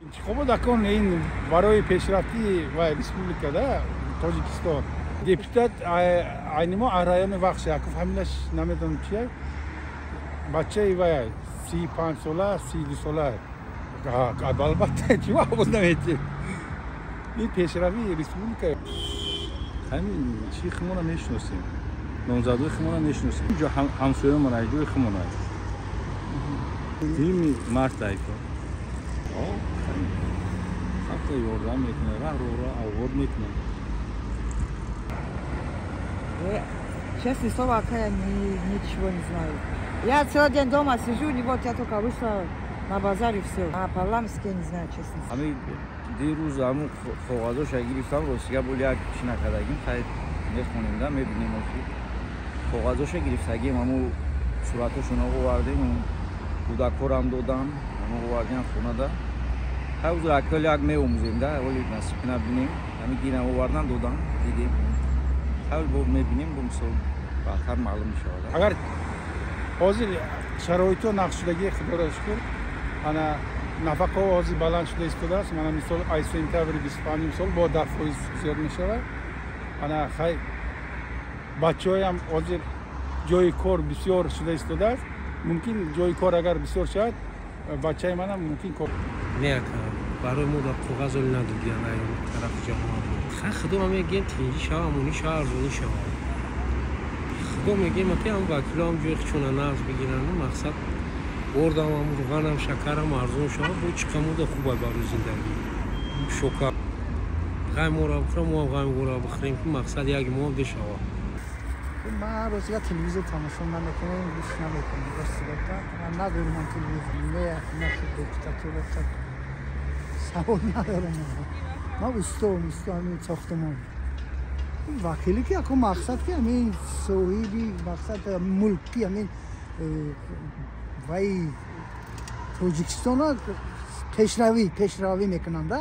انتخابات اکن این برای پیشرفتی و ریسپوبلیکا ده تاجیکستان депутат айнимо райони вахш яков ҳаминаш намедонам чия бачаи вай 35 сола 32 сола албатта чима буд намети ин пешрави республика ҳамин чи химона мешиносем номзадои химона мешиносем ҷо ҳамсоямон айҷои химона тими мартайко халқqa ёрдам мекунад раҳроро овод мекунад. Честное слово, я ничего не знаю. Я целый день дома сижу, и вот я только вышла на базар и все. А парламентский я не знаю, честно. Ами дирӯз аму қоғазоша гирифтам ростига боли як чина кардагим хай мехонем да мебинем қоғазоша гирифтагим аму суратошуно овардем кӯдакҳорам додам аму овардем хонада хай узр акали як меомӯзем да оли насиб набинем ами гирам овардам додам дидем хай бо мебинем бо мисол баъдтар маълум мешавад. Агар ҳозир шароито нақш шудагии худоро шукр ана нафақаҳо ҳозир баланд шуда истодааст мана мисол аз сентябри 25 сол бо 10% зиёд мешавад ана хай бачаҳоям ҳозир ҷои кор бисёр шуда истодааст мумкин ҷои кор агар бисёр шавад бачаи манам мумкин кор برای ما در کاغذ رو ندادیم طرف جهان خدا میگن تینجی شوا مونی شوا ارزونی شوا خدا میگه من هم وکیل هم جوی چون نرز بگیرن مقصد بردم هم روغنم شکرم ارزون شوا با چیکمو ده خوبه برای زندگی شوکا غیم را بخورم ما غیم را بخوریم که مقصد یک ما ده شوا من روزی تلویزیون تماشا نمیکنم گوش نمیکنم بس من ندارم تلویزیون نه دیکتاتور سوال ندارم ما همین ساختمان وکیلی که اکو مقصد که همین صاحبی مقصد ملکی همین وای تاجیکستان پیشروی میکنن ده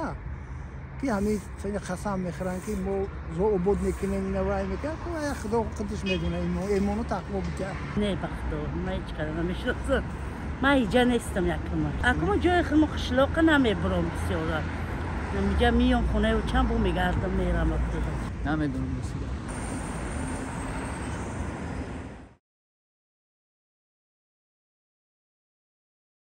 که همین خسم میخورن که ما زو عبود میکنیم اینا وای میکنن که خدا خودش میدونه ایمانو تقوا بکنه نه بخدا من هیچ کار نمیشناسم من اینجا نیستم یکم اما جای خیلی خشلاق نمیبرم بسیار نمیجا میام خونه و چند بو میگردم میرم نمیدونم